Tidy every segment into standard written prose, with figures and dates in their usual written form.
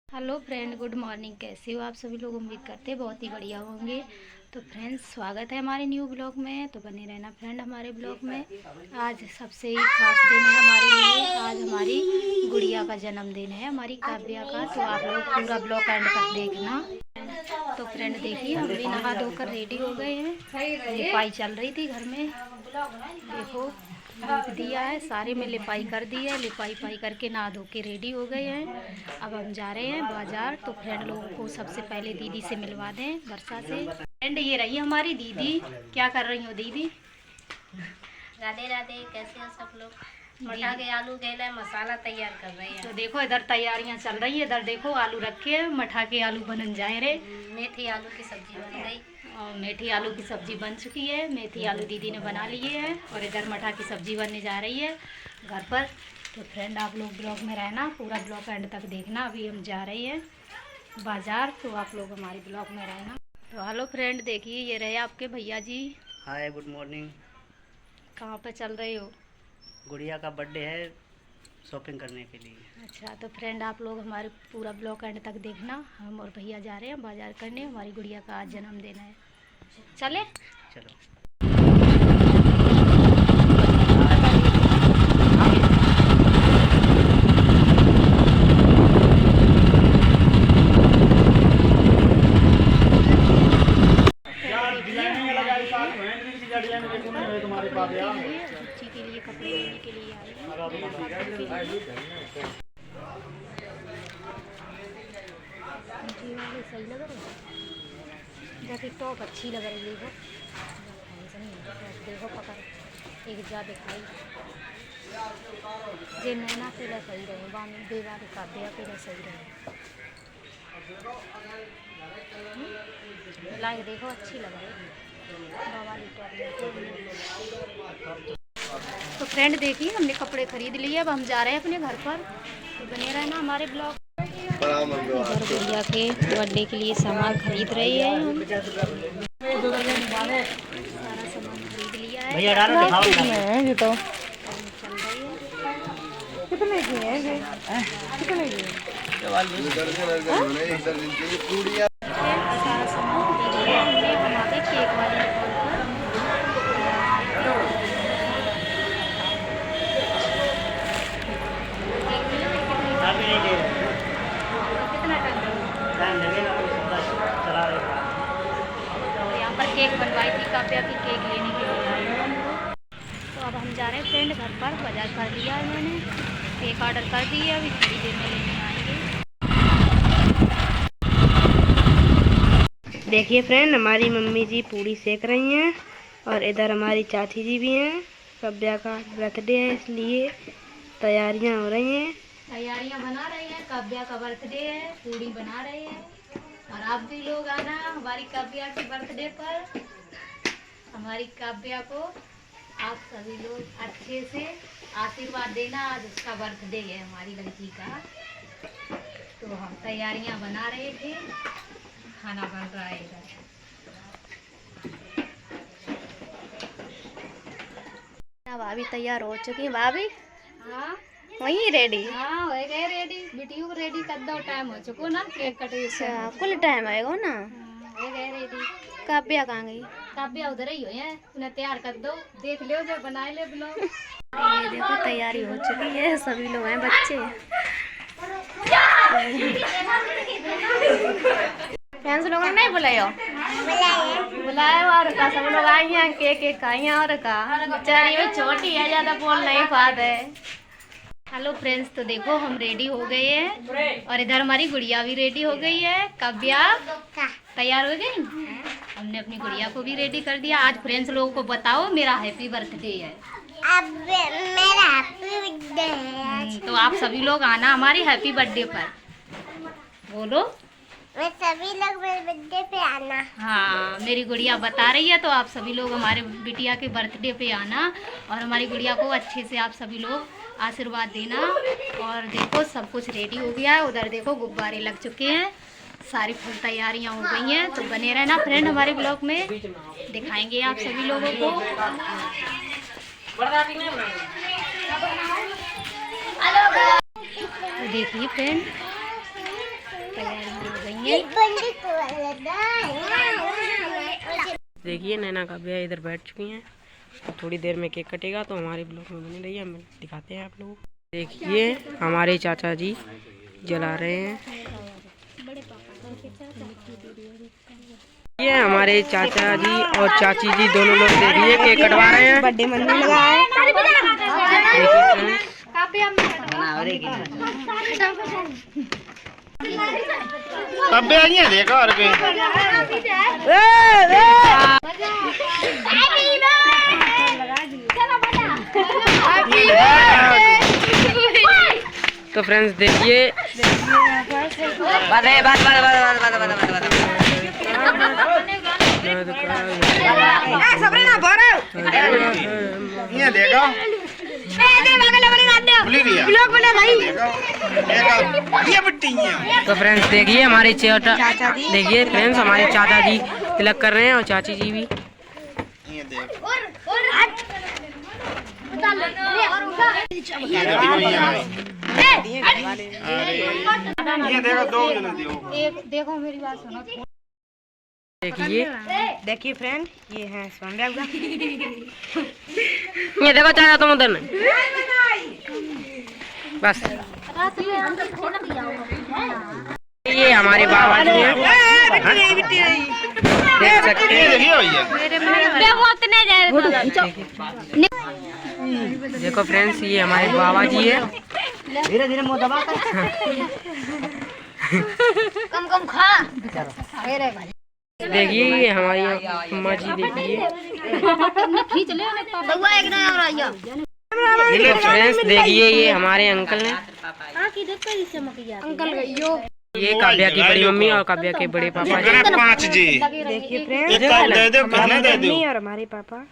Hello friend, good morning. कैसे हो आप सभी लोग? उम्मीद करते हैं बहुत ही बढ़िया होंगे। तो फ्रेंड्स, स्वागत है हमारे न्यू ब्लॉग में। तो बने रहना फ्रेंड हमारे ब्लॉग में। आज सबसे ही खास दिन है हमारे लिए। आज हमारी गुड़िया का जन्मदिन है, हमारी काव्या का। तो आप लोग पूरा ब्लॉग एंड तक देखना। तो फ्रेंड देखिए, हम भी नहा धोकर रेडी हो गए हैं। लिपाई चल रही थी घर में, देखो लीप दिया है, सारे में लिपाई कर दी है। लिपाई पाई करके नहा धो के रेडी हो गए हैं। अब हम जा रहे हैं बाजार। तो फ्रेंड लोगों को सबसे पहले दीदी से मिलवा दें, वर्षा से। फ्रेंड ये रही हमारी दीदी। क्या कर रही हो दीदी? राधे राधे, कैसे हैं सब लोग? मठा के आलू केला मसाला तैयार कर रहे हैं। तो देखो इधर तैयारियां चल रही है। इधर देखो आलू रखे हैं, मठा के आलू बनन जाए रहे। मेथी आलू की सब्जी बन गई और मेथी आलू की सब्जी बन चुकी है। मेथी आलू दीदी ने बना लिए हैं और इधर मठा की सब्जी बनने जा रही है घर पर। तो फ्रेंड आप लोग ब्लॉग में रहना, पूरा ब्लॉग एंड तक देखना। अभी हम जा रहे हैं बाजार, तो आप लोग हमारे ब्लॉग में रहना। तो हेलो फ्रेंड, देखिए ये रहे आपके भैया जी। हाय, गुड मॉर्निंग। कहाँ पे चल रहे हो? गुड़िया का बर्थडे है, शॉपिंग करने के लिए। अच्छा, तो फ्रेंड आप लोग हमारे पूरा ब्लॉग एंड तक देखना। हम और भैया जा रहे हैं बाजार करने। हमारी गुड़िया का आज जन्मदिन है। चले चलो। बच्ची के लिए कपड़े लेने के लिए आई हूँ। सही लग रहा है, जैसे टॉप अच्छी लग रही है। देखो पकड़ एक जा दिखाई जे नैना पेला सही रहे, बामी देवा के काव्या पेला सही रहे। लाइक देखो अच्छी लग रही है। तो फ्रेंड देखिए, हमने कपड़े खरीद लिए। अब हम जा रहे हैं अपने घर पर। तो बने रहना हमारे ब्लॉग। इधर गुड़िया के बर्थडे के लिए सामान खरीद रहे हैं हम। सारा सामान खरीद लिया है। भैया डालो, दिखाओ चल रही है। कितने की है ये? कितने की? सारा सामान खरीद लिया हमने। हम आ गए केक वाली दुकान पर। कितना टाइम लगेगा, चला रहे। तो यहाँ पर केक बनवाई थी काव्या की, केक लेने के लिए आई हूँ हम लोग। तो अब हम जा रहे हैं फ्रेंड घर पर। बाजार कर लिया है मैंने, केक ऑर्डर कर दिए। अभी थोड़ी देर में लेने आएंगे। देखिए फ्रेंड, हमारी मम्मी जी पूड़ी सेक रही हैं और इधर हमारी चाची जी भी हैं। काव्या का बर्थडे है, इसलिए तैयारियां हो रही हैं। तैयारियां बना रहे हैं, काव्या का बर्थडे है, पूड़ी बना रहे हैं। और आप भी लोग आना हमारी काव्या के बर्थडे पर। हमारी काव्या को आप सभी लोग अच्छे से आशीर्वाद देना। आज उसका बर्थडे है हमारी लड़की का। तो हम तैयारियां बना रहे थे, खाना बन रहा है इधर। भाभी तैयार हो चुकी है। भाभी हाँ वहीं रेडी? हाँ, हो गए रेडी। बिटियू को रेडी कर दो, टाइम हो चुको ना केक कटे। अच्छा, कुल टाइम आएगा ना। हो गए रेडी। काव्या कहाँ गई? काव्या उधर ही हो है, उन्हें तैयार कर दो। देख लो जो बनाए ले ब्लॉग। ये देखो तैयारी हो चुकी है, सभी लोग हैं बच्चे। फ्रेंड्स लोगों ने नहीं बुलाया? बुलाया और का सब लोग आई हैं, केक केक खाई हैं। और का बेचारी भी छोटी है, ज्यादा बोल नहीं पाते। हेलो फ्रेंड्स, तो देखो हम रेडी हो गए हैं और इधर हमारी गुड़िया भी रेडी हो गई है। काव्या तैयार हो गई। हमने अपनी गुड़िया को भी रेडी कर दिया। आज फ्रेंड्स लोगों को बताओ मेरा हैप्पी बर्थडे है। अब मेरा हैप्पी बर्थडे है। तो आप सभी लोग आना हमारी हैप्पी बर्थडे पर। बोलो, मैं सभी लोग मेरे बर्थडे पे आना। हाँ मेरी गुड़िया बता रही है। तो आप सभी लोग हमारे बिटिया के बर्थडे पे आना और हमारी गुड़िया को अच्छे से आप सभी लोग आशीर्वाद देना। और देखो सब कुछ रेडी हो गया है। उधर देखो गुब्बारे लग चुके हैं, सारी फुल तैयारियां हो गई हैं। तो बने रहना फ्रेंड हमारे ब्लॉग में, दिखाएंगे आप सभी लोगों को। देखिए फ्रेंड, देखिए नैना का भैया इधर बैठ चुकी हैं। थोड़ी देर में केक कटेगा तो हमारे ब्लॉग में बनी रही है, हम दिखाते हैं आप लोगों को। देखिए हमारे चाचा जी जला रहे हैं। ये हमारे चाचा जी और चाची जी दोनों लोग देखिए केक कटवा रहे हैं। बर्थडे मनने लगा है। कब आई है देखो और के तो फ्रेंड्स देखिए ये देखो ये बिट्टी है। तो फ्रेंड्स देखिए हमारे चाचा देखिए फ्रेंड्स हमारे चाचा जी तिलक कर रहे हैं और चाची जी भी। ये देखो ये देखो दो जने देखो एक देखो मेरी बात सुनो। देखिए फ्रेंड ये है सौम्या। ये देखो चाचा तुम उधर नहीं बस। ये हमारे बाबा जी हैं, देख सकते हैं। देखो फ्रेंड्स ये हमारे बाबा जी है। धीरे धीरे मुंह दबा कर कम कम खा। देखिए ये हमारी अम्मा जी देखिए। खींच ले बउआ एक ना और आइयो। फ्रेंड्स देखिए ये हमारे अंकल हैं। अंकल गइयो ये काव्या की बड़ी मम्मी और काव्या के बड़े पापा जी। 5 जी देखिए फ्रेंड्स एक काम दे दो कितना दे दो मम्मी और हमारे पापा।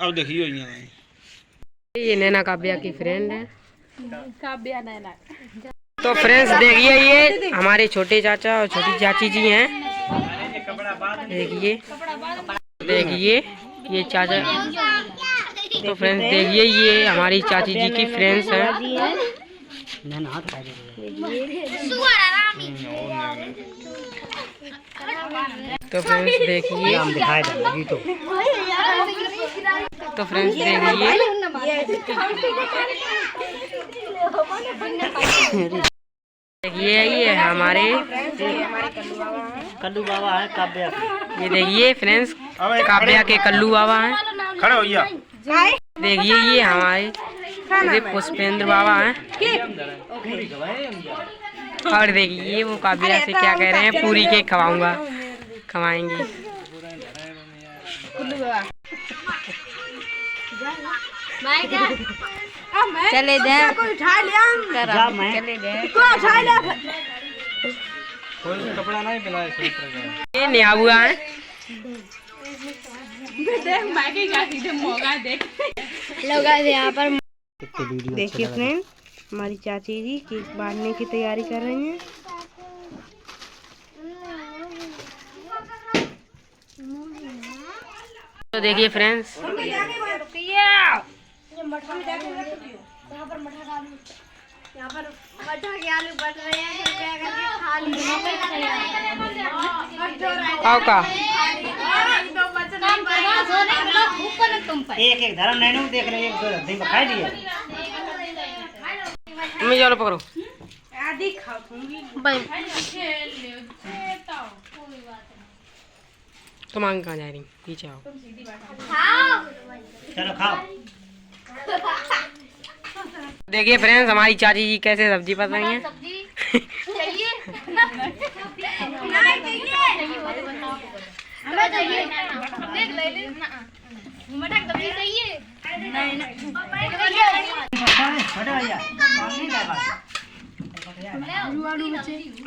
अब देखियो ये नैना काव्या की फ्रेंड है। काव्या नैना। तो फ्रेंड्स देखिए ये हमारे छोटे चाचा और छोटी चाची जी हैं। देखिए ये चाचा। तो फ्रेंड्स देखिए ये हमारी चाची जी की फ्रेंड्स हैं। तो फ्रेंड्स देखिए तो फ्रेंड्स देखिए देखिए ये हमारे कल्लू बाबा है काव्या। ये देखिए फ्रेंड्स काव्या के कल्लू बाबा हैं। खड़े होइया। देखिए ये हमारे ये पुष्पेंद्र बाबा हैं। और देखिए वो काव्या से क्या कह रहे हैं, पूरी केक खवाऊंगा, खवाएंगे। चले दे चले कपड़ा नहीं पिलाए ये नया हुआ है। लोग यहाँ पर देखिए फ्रेंड हमारी चाची जी केक बांधने की तैयारी कर रही हैं। तो देखिए फ्रेंड्स आओ का एक एक धर्म नहीं देख रहे एक दो दिन खाई लिए मैं जाओ पकड़ो। तुम आगे कहाँ जा रही, पीछे आओ। चलो खाओ। देखिए फ्रेंड्स हमारी चाची जी कैसे सब्जी पक रही हैं।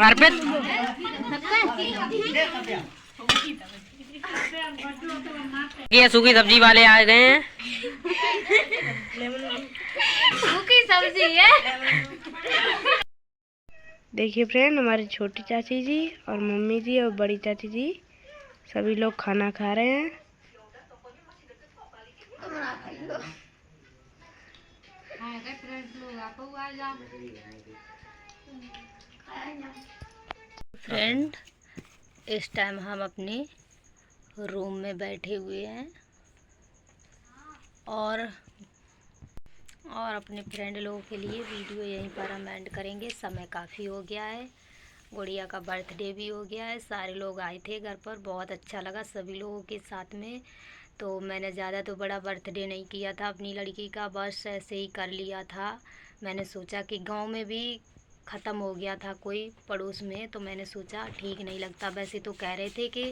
अर्पित ये सूखी सब्जी वाले आ गए हैं। सूखी सब्जी है। देखिए फ्रेंड हमारी छोटी चाची जी और मम्मी जी और बड़ी चाची जी सभी लोग खाना खा रहे हैं। फ्रेंड, इस टाइम हम अपने रूम में बैठे हुए हैं और अपने फ्रेंड लोगों के लिए वीडियो यहीं पर हम एंड करेंगे। समय काफ़ी हो गया है, गुड़िया का बर्थडे भी हो गया है, सारे लोग आए थे घर पर, बहुत अच्छा लगा सभी लोगों के साथ में। तो मैंने ज़्यादा तो बड़ा बर्थडे नहीं किया था अपनी लड़की का, बस ऐसे ही कर लिया था। मैंने सोचा कि गांव में भी ख़त्म हो गया था कोई पड़ोस में, तो मैंने सोचा ठीक नहीं लगता। वैसे तो कह रहे थे कि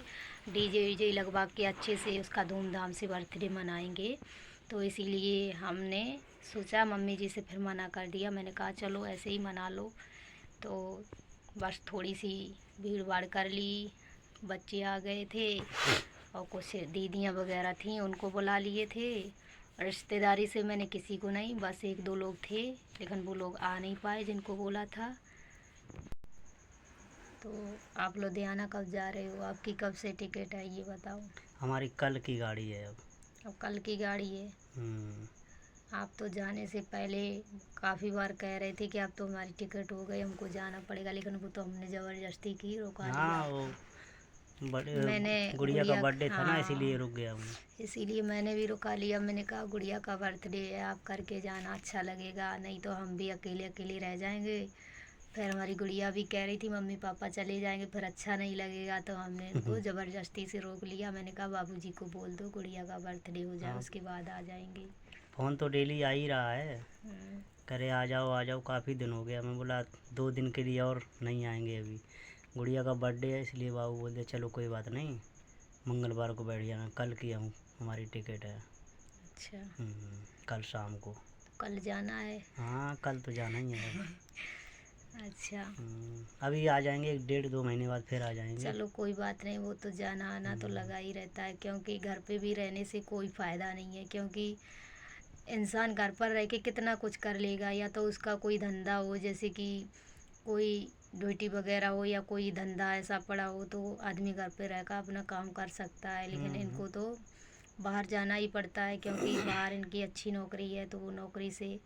डीजे वीजे लगवा के अच्छे से उसका धूमधाम से बर्थडे मनाएंगे, तो इसीलिए हमने सोचा, मम्मी जी से फिर मना कर दिया। मैंने कहा चलो ऐसे ही मना लो। तो बस थोड़ी सी भीड़ भाड़ कर ली, बच्चे आ गए थे और कुछ दीदियाँ वगैरह थीं उनको बुला लिए थे। रिश्तेदारी से मैंने किसी को नहीं, बस एक दो लोग थे, लेकिन वो लोग आ नहीं पाए जिनको बोला था। तो आप लुधियाना कब जा रहे हो? आपकी कब से टिकट है ये बताओ। हमारी कल की गाड़ी है अब कल की गाड़ी है। आप तो जाने से पहले काफ़ी बार कह रहे थे कि अब तो हमारी टिकट हो गई, हमको जाना पड़ेगा, लेकिन वो तो हमने ज़बरदस्ती की, रोका लिया। हाँ, वो मैंने गुड़िया का बर्थडे था ना, हाँ, इसीलिए रुक गया हूँ। इसीलिए मैंने भी रुका लिया। मैंने कहा गुड़िया का बर्थडे है, आप करके जाना अच्छा लगेगा, नहीं तो हम भी अकेले अकेले रह जाएंगे। फिर हमारी गुड़िया भी कह रही थी मम्मी पापा चले जाएंगे फिर अच्छा नहीं लगेगा, तो हमने उनको ज़बरदस्ती से रोक लिया। मैंने कहा बाबूजी को बोल दो गुड़िया का बर्थडे हो जाए, हाँ। उसके बाद आ जाएंगे। फ़ोन तो डेली आ ही रहा है, करे आ जाओ, काफ़ी दिन हो गया। मैं बोला 2 दिन के लिए और नहीं आएंगे अभी, गुड़िया का बर्थडे है, इसलिए बाबू बोलते चलो कोई बात नहीं, मंगलवार को बैठ जाना, कल की हमारी टिकट है। अच्छा, कल शाम को। कल जाना है? हाँ, कल तो जाना ही है। अच्छा, अभी आ जाएंगे, 1-1.5-2 महीने बाद फिर आ जाएंगे। चलो कोई बात नहीं, वो तो जाना आना तो लगा ही रहता है, क्योंकि घर पे भी रहने से कोई फ़ायदा नहीं है। क्योंकि इंसान घर पर रह के कितना कुछ कर लेगा, या तो उसका कोई धंधा हो, जैसे कि कोई ड्यूटी वगैरह हो या कोई धंधा ऐसा पड़ा हो, तो आदमी घर पे रहकर अपना काम कर सकता है। लेकिन इनको तो बाहर जाना ही पड़ता है, क्योंकि बाहर इनकी अच्छी नौकरी है, तो वो नौकरी से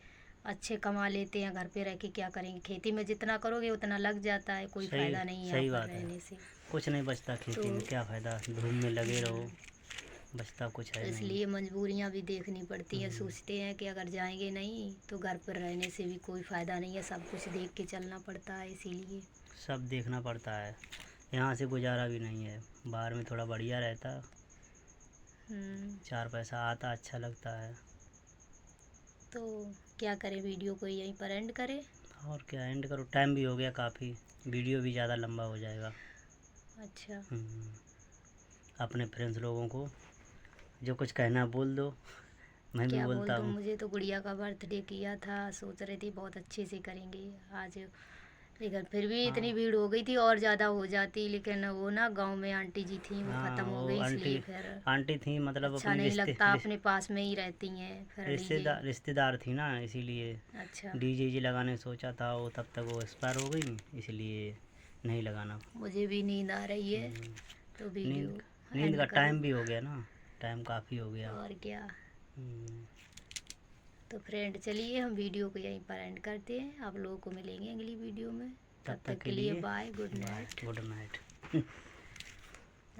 अच्छे कमा लेते हैं। घर पे रह के क्या करेंगे, खेती में जितना करोगे उतना लग जाता है, कोई फ़ायदा नहीं है सही यहाँ पर बात है। रहने से। कुछ नहीं बचता खेती में, क्या फ़ायदा, धूप में लगे रहो, बचता कुछ है नहीं। इसलिए मजबूरियाँ भी देखनी पड़ती हैं। सोचते हैं कि अगर जाएंगे नहीं तो घर पर रहने से भी कोई फ़ायदा नहीं है, सब कुछ देख के चलना पड़ता है, इसीलिए सब देखना पड़ता है, यहाँ से गुजारा भी नहीं है। बाहर में थोड़ा बढ़िया रहता, 4 पैसा आता, अच्छा लगता है। तो क्या करें, वीडियो को यहीं पर एंड करें? और क्या एंड करो, टाइम भी हो गया काफ़ी, वीडियो भी ज़्यादा लंबा हो जाएगा। अच्छा, अपने फ्रेंड्स लोगों को जो कुछ कहना है बोल दो, मैं भी क्या बोल बोलता दूँ, हूँ। मुझे तो गुड़िया का बर्थडे किया था, सोच रहे थे बहुत अच्छे से करेंगे आज, लेकिन फिर भी इतनी भीड़ हो गई थी, और ज़्यादा हो जाती, लेकिन वो ना गांव में आंटी जी थी, वो हाँ, ख़त्म हो वो गई, इसलिए फिर आंटी थी, मतलब अच्छा अपनी नहीं लगता, अपने पास में ही रहती हैं फिर रिश्तेदार थी ना, इसीलिए अच्छा, डीजे लगाने सोचा था, वो तब तक वो एक्सपायर हो गई, इसलिए नहीं लगाना। मुझे भी नींद आ रही है, तो वीडियो नींद एंड का करूँ। टाइम भी हो गया ना, टाइम काफ़ी हो गया। और क्या। हम्म, तो फ्रेंड चलिए हम वीडियो को यहीं पर एंड करते हैं, आप लोगों को मिलेंगे अगली वीडियो में, तब तक के लिए bye, good night. Good night.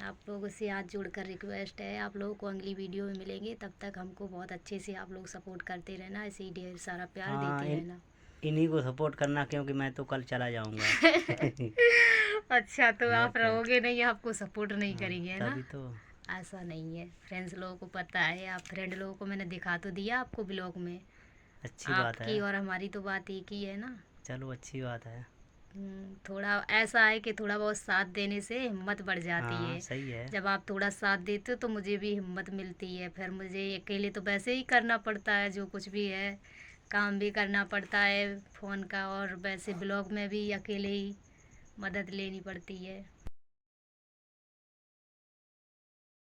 आप लोगों से हाथ जोड़कर रिक्वेस्ट है, आप लोगों को अगली वीडियो में मिलेंगे, तब तक हमको बहुत अच्छे से आप लोग सपोर्ट करते रहना, ऐसे ही ढेर सारा प्यार हाँ, देते रहना। इन्हीं को सपोर्ट करना, क्योंकि मैं तो कल चला जाऊंगा। अच्छा, तो आप रहोगे नहीं, आपको सपोर्ट नहीं करेंगे, है ना? तभी तो। ऐसा नहीं है, फ्रेंड्स लोगों को पता है, आप फ्रेंड लोगों को मैंने दिखा तो दिया आपको ब्लॉग में, अच्छी बात आपकी है, और हमारी तो बात एक ही है ना। चलो अच्छी बात है। थोड़ा ऐसा है कि थोड़ा बहुत साथ देने से हिम्मत बढ़ जाती हाँ, है। सही है। जब आप थोड़ा साथ देते हो तो मुझे भी हिम्मत मिलती है, फिर मुझे अकेले तो वैसे ही करना पड़ता है, जो कुछ भी है काम भी करना पड़ता है फ़ोन का, और वैसे ब्लॉग में भी अकेले ही मदद लेनी पड़ती है।